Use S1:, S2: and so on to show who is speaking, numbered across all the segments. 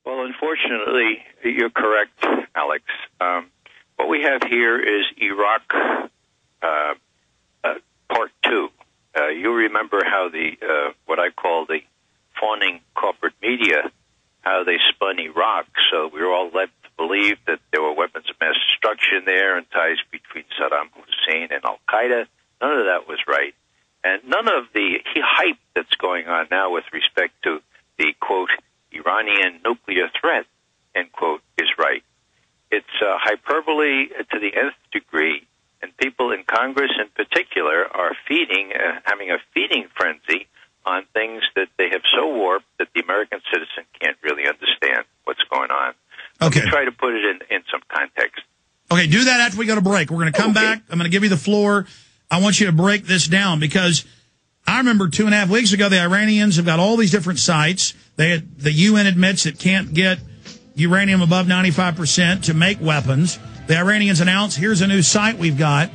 S1: Well, unfortunately, you're correct, Alex. What we have here is Iraq Part 2. You remember how what I call the fawning corporate media, how they spun Iraq, so we were all led to believe that there were weapons of mass destruction there and ties between Saddam Hussein and Al-Qaeda. None of that was right. And none of the hype that's going on now with respect to the, quote, Iranian nuclear threat, end quote, is right. It's hyperbole to the nth degree, and people in Congress in particular are having a feeding frenzy on things that they have so warped that the American citizen can't really understand what's going on.
S2: Okay.
S1: Let me try to put it in some context.
S2: Okay, do that after we go to break. We're going to come back. I'm going to give you the floor. I want you to break this down because I remember 2.5 weeks ago, the Iranians have got all these different sites. The UN admits it can't get uranium above 95% to make weapons. The Iranians announce, here's a new site we've got.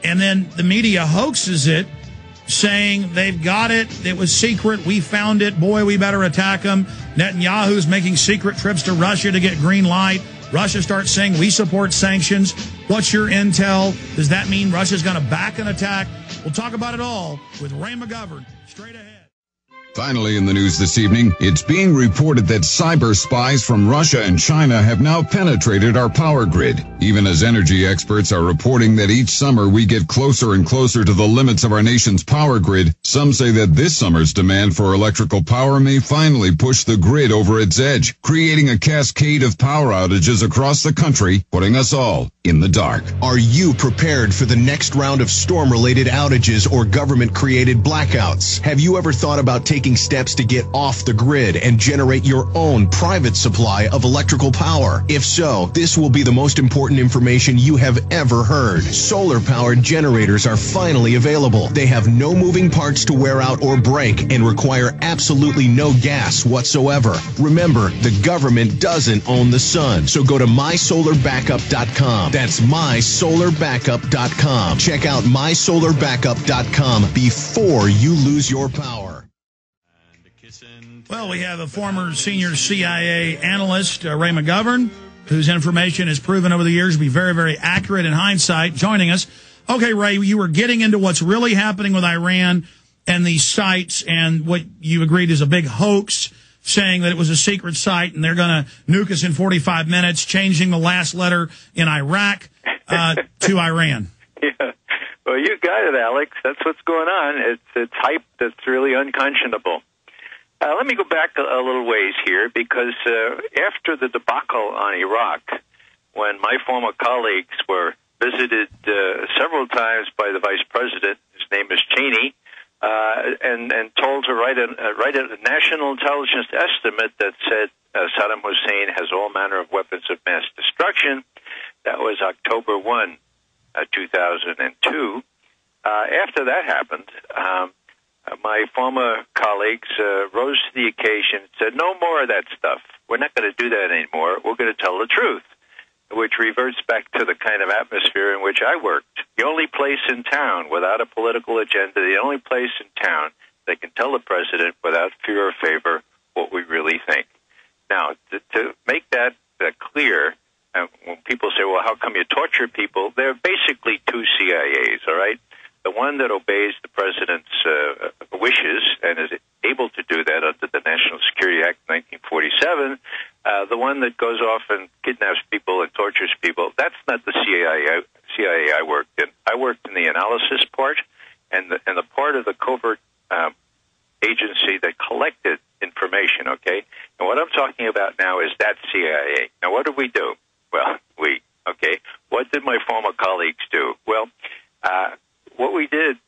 S2: And then the media hoaxes it, saying they've got it. It was secret. We found it. Boy, we better attack them. Netanyahu's making secret trips to Russia to get green light. Russia starts saying we support sanctions. What's your intel? Does that mean Russia's going to back an attack? We'll talk about it all with Ray McGovern straight ahead.
S3: Finally in the news this evening, it's being reported that cyber spies from Russia and China have now penetrated our power grid. Even as energy experts are reporting that each summer we get closer and closer to the limits of our nation's power grid, some say that this summer's demand for electrical power may finally push the grid over its edge, creating a cascade of power outages across the country, putting us all in the dark.
S4: Are you prepared for the next round of storm-related outages or government-created blackouts? Have you ever thought about taking steps to get off the grid and generate your own private supply of electrical power? If so, this will be the most important information you have ever heard. Solar-powered generators are finally available. They have no moving parts to wear out or break and require absolutely no gas whatsoever. Remember, the government doesn't own the sun, so go to mysolarbackup.com. That's mysolarbackup.com. Check out mysolarbackup.com before you lose your power.
S2: Well, we have a former senior CIA analyst, Ray McGovern, whose information has proven over the years to be very, very accurate in hindsight, joining us. Okay, Ray, you were getting into what's really happening with Iran and these sites and what you agreed is a big hoax, saying that it was a secret site and they're going to nuke us in 45 minutes, changing the last letter in Iraq to Iran.
S1: Yeah. Well, you got it, Alex. That's what's going on. It's hype that's really unconscionable. Let me go back a little ways here, because after the debacle on Iraq, when my former colleagues were visited several times by the vice president, his name is Cheney, and told to write a national intelligence estimate that said Saddam Hussein has all manner of weapons of mass destruction. That was October 1, 2002. After that happened, my former colleagues rose to the occasion and said, no more of that stuff. We're not going to do that anymore. We're going to tell the truth, which reverts back to the kind of atmosphere in which I worked. The only place in town without a political agenda, the only place in town that can tell the president without fear or favor what we really think. Now, to make that clear, when people say, well, how come you torture people? There are basically two CIAs, all right? The one that obeys the president's wishes and is able to do that under the National Security Act of 1947, the one that goes off and kidnaps people and tortures people, that's not the CIA I worked in. I worked in the analysis part and the part of the covert agency that collected information, okay? And what I'm talking about now is that CIA. Now, what did we do? Well, what did my former colleagues do? Well, what we did,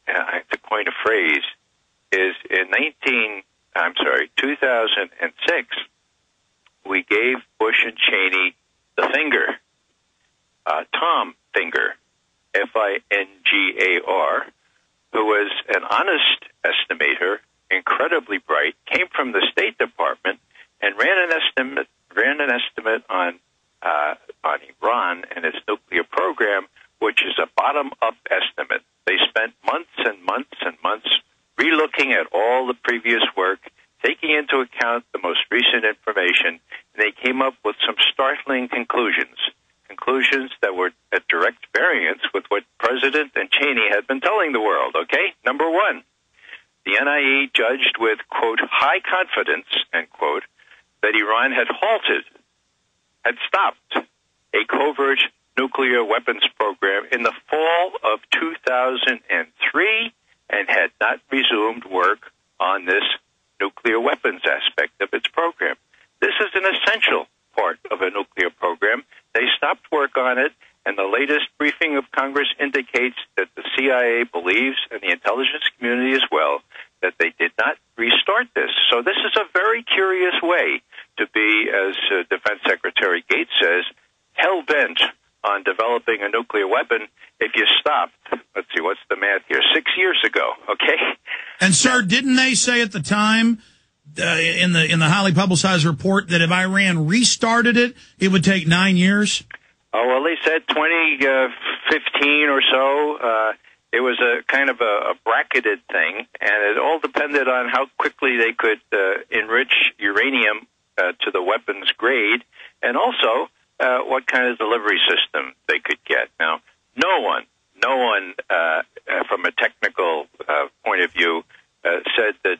S1: to coin a phrase, is in 2006, we gave Bush and Cheney the finger, Tom Finger, F-I-N-G-A-R, who was an honest estimator, incredibly bright, came from the State Department, and ran an estimate on Iran and its nuclear program, which is a bottom-up estimate. They spent months and months and months relooking at all the previous work, taking into account the most recent information information, and they came up with some startling conclusions that were at direct variance with what President and Cheney had been telling the world, okay? Number one, the NIE judged with, quote, high confidence, end quote, that Iran had stopped a covert nuclear weapons program in the fall of 2003 and had not resumed work on this nuclear weapons aspect of its program. This is an essential part of a nuclear program. They stopped work on it, and the latest briefing of Congress indicates that the CIA believes, and the intelligence community as well, that they did not restart this. So this is a very curious way to be, as Defense Secretary Gates says, hell-bent on developing a nuclear weapon if you stopped, let's see, what's the math here, 6 years ago, okay?
S2: And, sir, didn't they say at the time in the highly publicized report that if Iran restarted it, it would take 9 years?
S1: Oh, well, they said 2015 or so. It was a kind of a bracketed thing, and it all depended on how quickly they could enrich uranium to the weapons grade, and also what kind of delivery system they could get. Now, no one from a technical point of view said that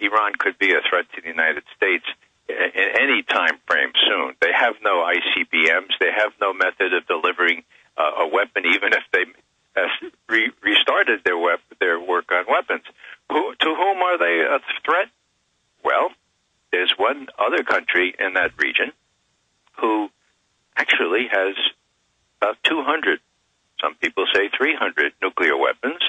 S1: Iran could be a threat to the United States in any time frame soon. They have no ICBMs. They have no method of delivering a weapon, even if they restarted their work on weapons. To whom are they a threat? Well, there's one other country in that region who actually has about 200, some people say 300 nuclear weapons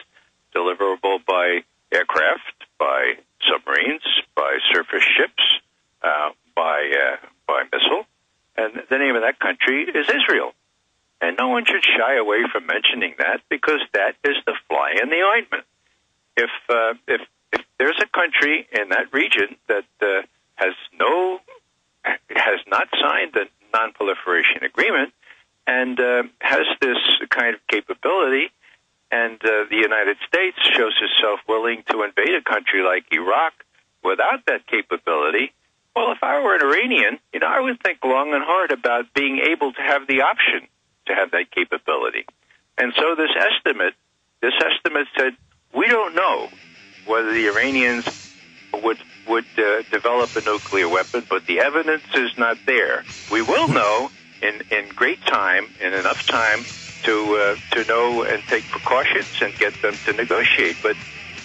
S1: deliverable by aircraft, by submarines, by surface ships, by missile. And the name of that country is Israel. And no one should shy away from mentioning that, because that is the fly in the ointment. If there's a country in that region that has not signed the non-proliferation agreement and has this kind of capability, and the United States shows itself willing to invade a country like Iraq without that capability, well, if I were an Iranian, I would think long and hard about being able to have the option to have that capability. And so this estimate said, we don't know whether the Iranians would develop a nuclear weapon, but the evidence is not there. We will know in great time, in enough time to know and take precautions and get them to negotiate. But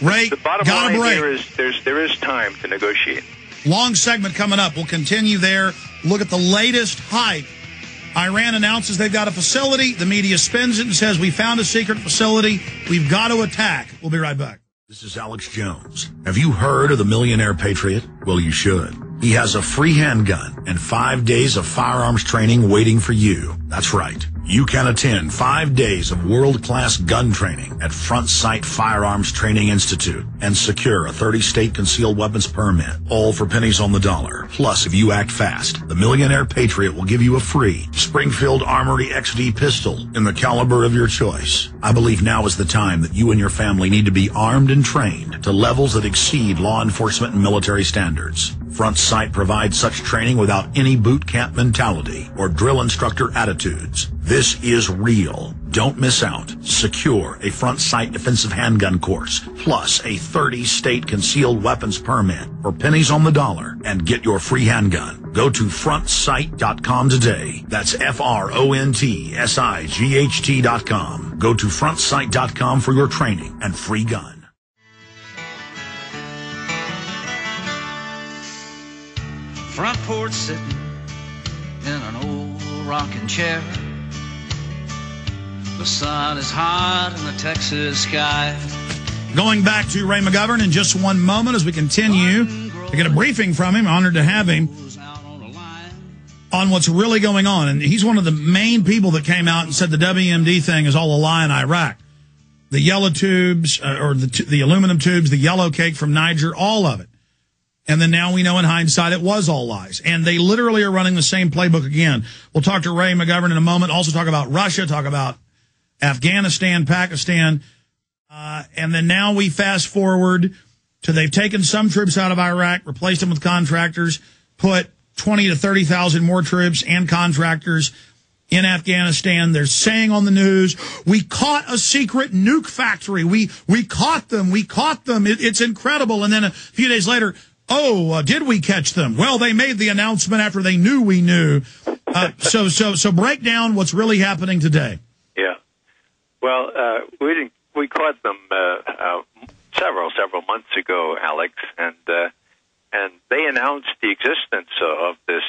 S2: Ray,
S1: the bottom line here is there is time to negotiate.
S2: Long segment coming up. We'll continue there. Look at the latest hype. Iran announces they've got a facility. The media spins it and says, we found a secret facility. We've got to attack. We'll be right back.
S5: This is Alex Jones. Have you heard of the Millionaire Patriot? Well, you should. He has a free handgun and 5 days of firearms training waiting for you. That's right. You can attend 5 days of world-class gun training at Front Sight Firearms Training Institute and secure a 30-state concealed weapons permit, all for pennies on the dollar. Plus, if you act fast, the Millionaire Patriot will give you a free Springfield Armory XD pistol in the caliber of your choice. I believe now is the time that you and your family need to be armed and trained to levels that exceed law enforcement and military standards. Front Sight provides such training without any boot camp mentality or drill instructor attitudes. This is real. Don't miss out. Secure a Front Sight defensive handgun course, plus a 30-state concealed weapons permit for pennies on the dollar, and get your free handgun. Go to frontsight.com today. That's FRONTSIGHT.com. Go to frontsight.com for your training and free gun.
S6: Front porch sitting in an old rocking chair. The sun is hot in the Texas sky.
S2: Going back to Ray McGovern in just one moment as we continue to get a briefing from him. Honored to have him on what's really going on. And he's one of the main people that came out and said the WMD thing is all a lie in Iraq. The yellow tubes, or the aluminum tubes, the yellow cake from Niger, all of it. And then now we know in hindsight it was all lies. And they literally are running the same playbook again. We'll talk to Ray McGovern in a moment. Also talk about Russia, talk about Afghanistan, Pakistan. And then now we fast forward to they've taken some troops out of Iraq, replaced them with contractors, put 20 to 30,000 more troops and contractors in Afghanistan. They're saying on the news, we caught a secret nuke factory. We caught them. We caught them. It's incredible. And then a few days later, did we catch them? Well, they made the announcement after they knew we knew. So break down what's really happening today.
S1: Yeah. Well, we caught them several months ago, Alex, and they announced the existence of this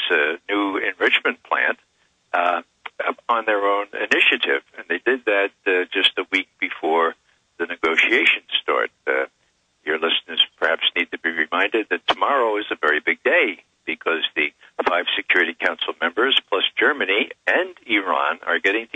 S1: new enrichment plant on their own initiative, and they did that just a week before the negotiations start. Your listeners perhaps need to be reminded that tomorrow is a very big day because the 5 Security Council members, plus Germany and Iran, are getting